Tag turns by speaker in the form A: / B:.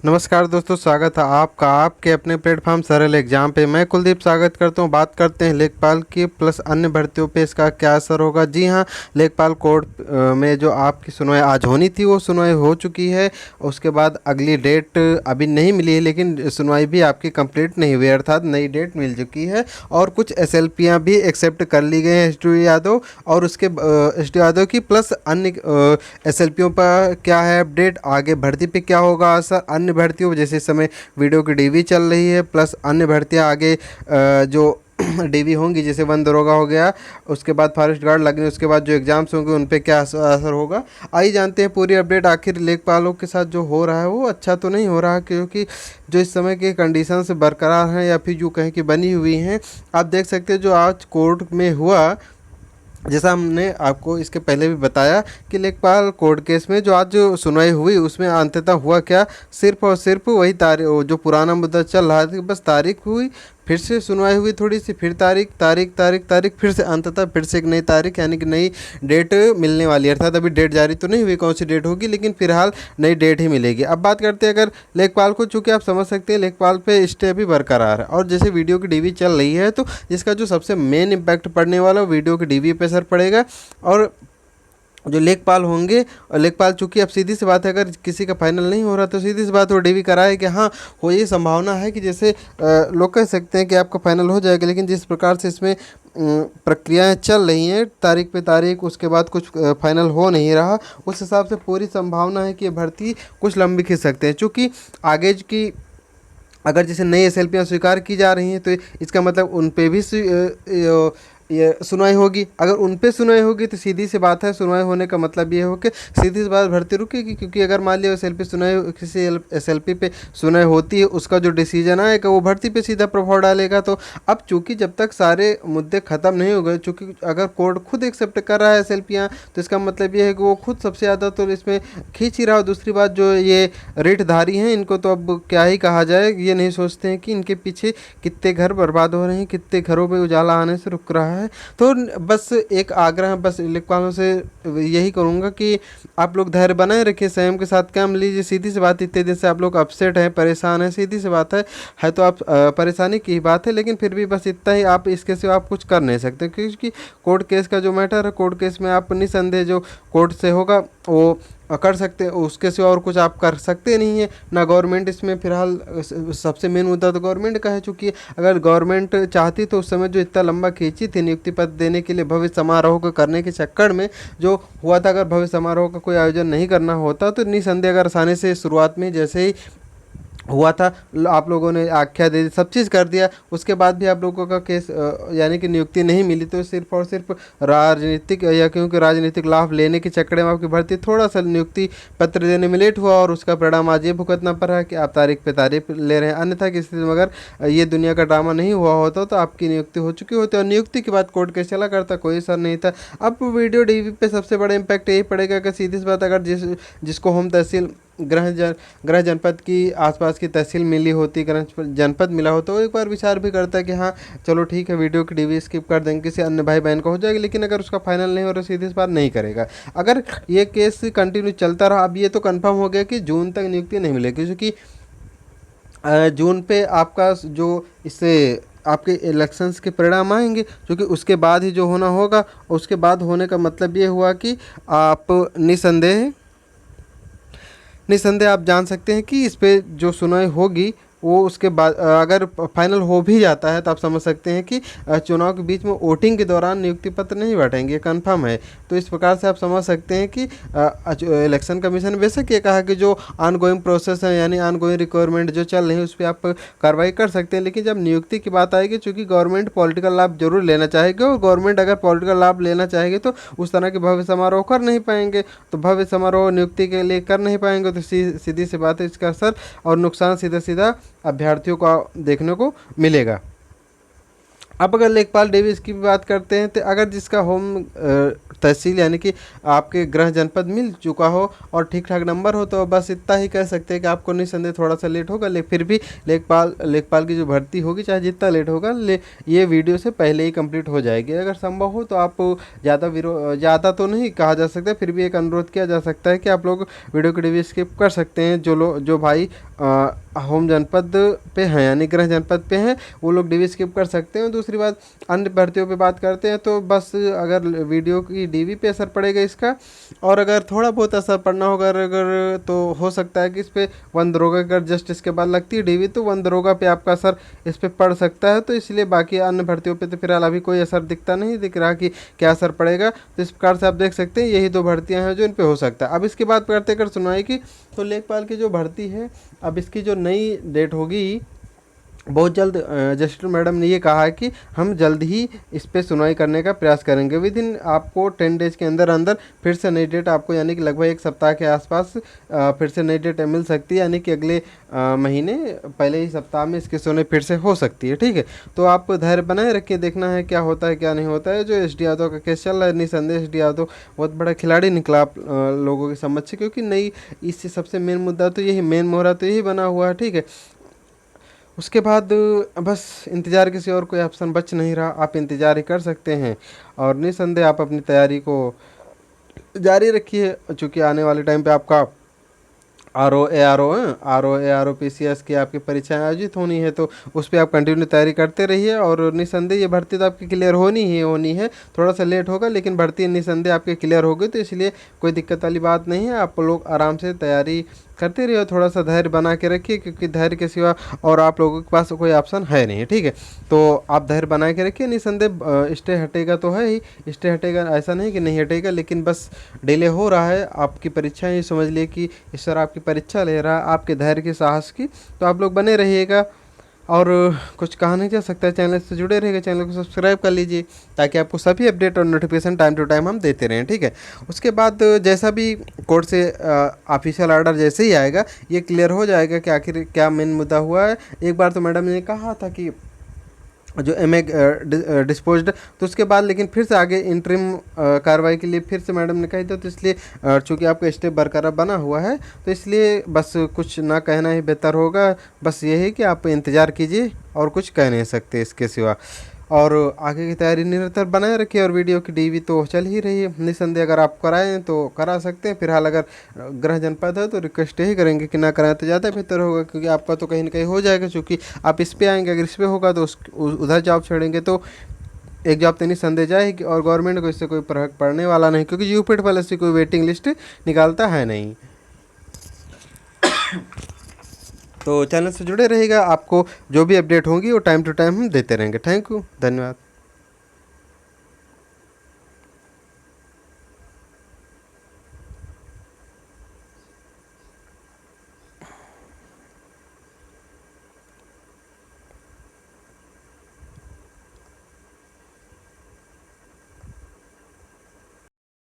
A: नमस्कार दोस्तों, स्वागत है आपका आपके अपने प्लेटफॉर्म सरल एग्जाम पे। मैं कुलदीप स्वागत करता हूं। बात करते हैं लेखपाल की प्लस अन्य भर्तियों पे इसका क्या असर होगा। जी हां, लेखपाल कोड में जो आपकी सुनवाई आज होनी थी वो सुनवाई हो चुकी है। उसके बाद अगली डेट अभी नहीं मिली है, लेकिन सुनवाई भी आपकी कंप्लीट नहीं हुई, अर्थात नई डेट मिल चुकी है। और कुछ एसएलपीयां भी एक्सेप्ट कर ली गई हैं एस डी यादव और उसके एस डी यादव की, प्लस अन्य एसएलपीओं पर क्या है अपडेट, आगे भर्ती पे क्या होगा असर, अन्य भर्तियों जैसे इस समय वीडियो की डीवी चल रही है, प्लस अन्य भर्तियां आगे जो डीवी होंगी, जैसे वन दरोगा हो गया, उसके बाद फॉरेस्ट गार्ड लगने, उसके बाद जो एग्जाम्स होंगे उन पे क्या असर होगा। आइए जानते हैं पूरी अपडेट। आखिर लेखपालों के साथ जो हो रहा है वो अच्छा तो नहीं हो रहा, क्योंकि जो इस समय के कंडीशंस बरकरार हैं या फिर जो कहें कि बनी हुई हैं। आप देख सकते हैं जो आज कोर्ट में हुआ, जैसा हमने आपको इसके पहले भी बताया कि लेखपाल कोर्ट केस में जो आज जो सुनवाई हुई उसमें अंततः हुआ क्या, सिर्फ और सिर्फ वही तारीख, जो पुराना मुद्दा चल रहा था, बस तारीख हुई, फिर से सुनवाई हुई थोड़ी सी, फिर तारीख तारीख तारीख तारीख, फिर से अंततः फिर से एक नई तारीख यानी कि नई डेट मिलने वाली है। अर्थात अभी डेट जारी तो नहीं हुई कौन सी डेट होगी, लेकिन फिलहाल नई डेट ही मिलेगी। अब बात करते हैं अगर लेखपाल को, चूँकि आप समझ सकते हैं लेखपाल पे स्टे भी बरकरार है और जैसे वीडियो की डीवी चल रही है, तो इसका जो सबसे मेन इम्पैक्ट पड़ने वाला वो वीडियो की डीवी पे असर पड़ेगा। और जो लेखपाल होंगे, और लेखपाल चूँकि अब सीधी सी बात है, अगर किसी का फाइनल नहीं हो रहा तो सीधी सी बात वो डीवी कराए कि हाँ हो, ये संभावना है कि जैसे लोग कह सकते हैं कि आपका फाइनल हो जाएगा, लेकिन जिस प्रकार से इसमें प्रक्रियाएं चल रही हैं तारीख पे तारीख, उसके बाद कुछ फाइनल हो नहीं रहा, उस हिसाब से पूरी संभावना है कि ये भर्ती कुछ लंबी खिंच सकते हैं। चूँकि आगे की अगर जैसे नई एसएलपियाँ स्वीकार की जा रही हैं तो इसका मतलब उन पे भी ये सुनवाई होगी। अगर उन पे सुनवाई होगी तो सीधी सी बात है, सुनवाई होने का मतलब ये हो कि सीधी सी बात भर्ती रुकेगी, क्योंकि अगर मान लिया एसएलपी सुनवाई, किसी एसएलपी पे सुनवाई होती है, उसका जो डिसीजन आएगा वो भर्ती पे सीधा प्रभाव डालेगा। तो अब चूंकि जब तक सारे मुद्दे ख़त्म नहीं हो गए, चूँकि अगर कोर्ट खुद एक्सेप्ट कर रहा है एसएलपियाँ, तो इसका मतलब ये है कि वो खुद सबसे ज़्यादा तो इसमें खींच ही रहा हो। दूसरी बात, जो ये रिटधारी हैं इनको तो अब क्या ही कहा जाए, ये नहीं सोचते हैं कि इनके पीछे कितने घर बर्बाद हो रहे हैं, कितने घरों में उजाला आने से रुक रहा है। तो बस एक आग्रह, बस लेखपालों से यही करूँगा कि आप लोग धैर्य बनाए रखिए, संयम के साथ काम लीजिए। सीधी सी बात, इतने दिन से आप लोग अपसेट हैं, परेशान हैं, सीधी सी बात है तो आप परेशानी की बात है, लेकिन फिर भी बस इतना ही, आप इसके सिवा आप कुछ कर नहीं सकते, क्योंकि कोर्ट केस का जो मैटर है, कोर्ट केस में आप निसंदेह जो कोर्ट से होगा वो कर सकते हैं, उसके सिवा और कुछ आप कर सकते नहीं है ना। गवर्नमेंट इसमें फिलहाल, सबसे मेन मुद्दा तो गवर्नमेंट का है, चूँकि अगर गवर्नमेंट चाहती तो उस समय जो इतना लंबा खींची थी नियुक्ति पद देने के लिए, भव्य समारोह को करने के चक्कर में जो हुआ था, अगर भव्य समारोह का कोई आयोजन नहीं करना होता तो निसंदेह अगर आसानी से शुरुआत में जैसे ही हुआ था, आप लोगों ने आख्या दे दी, सब चीज़ कर दिया, उसके बाद भी आप लोगों का केस यानी कि नियुक्ति नहीं मिली, तो सिर्फ और सिर्फ राजनीतिक, या क्योंकि राजनीतिक लाभ लेने के चक्कर में आपकी भर्ती थोड़ा सा नियुक्ति पत्र देने में लेट हुआ, और उसका परिणाम आज ये भुगतना पड़ा है कि आप तारीख पे तारीख ले रहे हैं। अन्यथा की स्थिति में अगर ये दुनिया का ड्रामा नहीं हुआ होता तो आपकी नियुक्ति हो चुकी होती, और नियुक्ति के बाद कोर्ट केस चला करता, कोई असर नहीं था। अब वीडियो डीवी पे सबसे बड़ा इम्पैक्ट यही पड़ेगा कि सीधी सी बात, अगर जिसको होम तहसील गृह जनपद की आसपास की तहसील मिली होती, गृह जनपद मिला हो, तो एक बार विचार भी करता है कि हाँ चलो ठीक है, वीडियो की डीवी स्किप कर देंगे, किसी अन्य भाई बहन का हो जाएगी। लेकिन अगर उसका फाइनल नहीं हो रहा, सीधी सी बात नहीं करेगा। अगर ये केस कंटिन्यू चलता रहा, अब ये तो कंफर्म हो गया कि जून तक नियुक्ति नहीं मिलेगी, क्योंकि जून पे आपका जो इससे आपके इलेक्शंस के परिणाम आएंगे, क्योंकि उसके बाद ही जो होना होगा, उसके बाद होने का मतलब ये हुआ कि आप निसंदेह आप जान सकते हैं कि इस पे जो सुनवाई होगी वो उसके बाद अगर फाइनल हो भी जाता है तो आप समझ सकते हैं कि चुनाव के बीच में वोटिंग के दौरान नियुक्ति पत्र नहीं बांटेंगे, ये कन्फर्म है। तो इस प्रकार से आप समझ सकते हैं कि इलेक्शन कमीशन ने बेशक ये कहा कि जो ऑनगोइंग प्रोसेस है, यानी ऑनगोइंग रिक्वायरमेंट जो चल रही है उस पर आप कार्रवाई कर सकते हैं, लेकिन जब नियुक्ति की बात आएगी, चूँकि गवर्नमेंट पॉलिटिकल लाभ जरूर लेना चाहेगी, और गवर्नमेंट अगर पॉलिटिकल लाभ लेना चाहेगी तो उस तरह के भव्य समारोह कर नहीं पाएंगे, तो भव्य समारोह नियुक्ति के लिए कर नहीं पाएंगे, तो सीधी सी बात है, इसका असर और नुकसान सीधा सीधा अभ्यर्थियों को देखने को मिलेगा। अब अगर लेखपाल डेविस की बात करते हैं, तो अगर जिसका होम तहसील यानी कि आपके गृह जनपद मिल चुका हो और ठीक ठाक नंबर हो, तो बस इतना ही कह सकते हैं कि आपको निस्संदेह थोड़ा सा लेट होगा, लेकिन फिर भी लेखपाल की जो भर्ती होगी चाहे जितना लेट होगा ये वीडियो से पहले ही कंप्लीट हो जाएगी। अगर संभव हो तो आप ज़्यादा तो नहीं कहा जा सकता, फिर भी एक अनुरोध किया जा सकता है कि आप लोग वीडियो को डिवी स्किप कर सकते हैं। जो भाई होम जनपद पे हैं यानी गृह जनपद पे हैं वो लोग डीवी स्किप कर सकते हैं। दूसरी बात, अन्य भर्तियों पे बात करते हैं तो बस अगर वीडियो की डीवी पे असर पड़ेगा इसका, और अगर थोड़ा बहुत असर पड़ना होगा अगर तो हो सकता है कि इस पर वन दरोगा अगर जस्ट इसके बाद लगती है डीवी तो वन दरोगा पे आपका असर इस पर पड़ सकता है। तो इसलिए बाकी अन्य भर्तियों पे तो फिलहाल अभी कोई असर दिख रहा कि क्या असर पड़ेगा। तो इस प्रकार से आप देख सकते हैं यही 2 भर्तियाँ हैं जो इन पर हो सकता है। अब इसकी बात करते कर सुनवाई की, तो लेखपाल की जो भर्ती है अब इसकी जो नई डेट होगी बहुत जल्द जस्टिस मैडम ने ये कहा है कि हम जल्द ही इस पे सुनवाई करने का प्रयास करेंगे। विद इन आपको 10 डेज के अंदर अंदर फिर से नई डेट आपको यानी कि लगभग 1 सप्ताह के आसपास फिर से नई डेट मिल सकती है, यानी कि अगले महीने पहले ही सप्ताह में इसकी सुनवाई फिर से हो सकती है। ठीक है, तो आप धैर्य बनाए रखिए, देखना है क्या होता है क्या नहीं होता है। जो एस डी यादव का केस चल रहा है, निसंदेह एस डी यादव बहुत बड़ा खिलाड़ी निकला आप लोगों की समझ से, क्योंकि नई इससे सबसे मेन मुद्दा तो यही, मेन मोहरा तो यही बना हुआ है। ठीक है, उसके बाद बस इंतज़ार, किसी और कोई ऑप्शन बच नहीं रहा, आप इंतज़ार ही कर सकते हैं और निसंदेह आप अपनी तैयारी को जारी रखिए, चूँकि आने वाले टाइम पे आपका R O P C S की आपकी परीक्षाएं आयोजित होनी है, तो उस पर आप कंटिन्यू तैयारी करते रहिए। और निसंदेह ये भर्ती तो आपकी क्लियर होनी है, थोड़ा सा लेट होगा लेकिन भर्ती निसंदेह आपकी क्लियर होगी, तो इसलिए कोई दिक्कत वाली बात नहीं है। आप लोग आराम से तैयारी करते रहिए, थोड़ा सा धैर्य बना के रखिए, क्योंकि धैर्य के सिवा और आप लोगों के पास कोई ऑप्शन है नहीं। ठीक है, तो आप धैर्य बना के रखिए, निसंदेह स्टे हटेगा तो है ही, स्टे हटेगा ऐसा नहीं कि नहीं हटेगा, लेकिन बस डिले हो रहा है। आपकी परीक्षा ही समझ लिए कि ईश्वर आपकी परीक्षा ले रहा है, आपके धैर्य की साहस की, तो आप लोग बने रहिएगा। और कुछ कहा नहीं जा सकता है, चैनल से जुड़े रहेगा, चैनल को सब्सक्राइब कर लीजिए ताकि आपको सभी अपडेट और नोटिफिकेशन टाइम टू टाइम हम देते रहें। ठीक है, उसके बाद जैसा भी कोर्ट से ऑफिशियल ऑर्डर जैसे ही आएगा ये क्लियर हो जाएगा कि आखिर क्या मेन मुद्दा हुआ है। एक बार तो मैडम ने कहा था कि जो एमए डिस्पोज्ड, तो उसके बाद लेकिन फिर से आगे इंटरिम कार्रवाई के लिए फिर से मैडम ने कही था, तो इसलिए चूँकि आपका स्टेप बरकरार बना हुआ है तो इसलिए बस कुछ ना कहना ही बेहतर होगा। बस ये है कि आप इंतज़ार कीजिए और कुछ कह नहीं सकते इसके सिवा, और आगे की तैयारी निरंतर बनाए रखिए। और वीडियो की डीवी तो चल ही रही है, निसंदेह अगर आप कराएं तो करा सकते हैं, फिलहाल अगर गृह जनपद है तो रिक्वेस्ट यही करेंगे कि ना कराएं तो ज़्यादा बेहतर होगा, क्योंकि आपका तो कहीं ना कहीं हो जाएगा, क्योंकि आप इस पर आएंगे, अगर इस पर होगा तो उधर जॉब छोड़ेंगे तो एक जॉब तो निसंदेह जाएगी, और गवर्नमेंट को इससे कोई फर्क पड़ने वाला नहीं, क्योंकि यूपीट वाले से कोई वेटिंग लिस्ट निकालता है नहीं। तो चैनल से जुड़े रहेगा, आपको जो भी अपडेट होंगी वो टाइम टू टाइम हम देते रहेंगे। थैंक यू, धन्यवाद।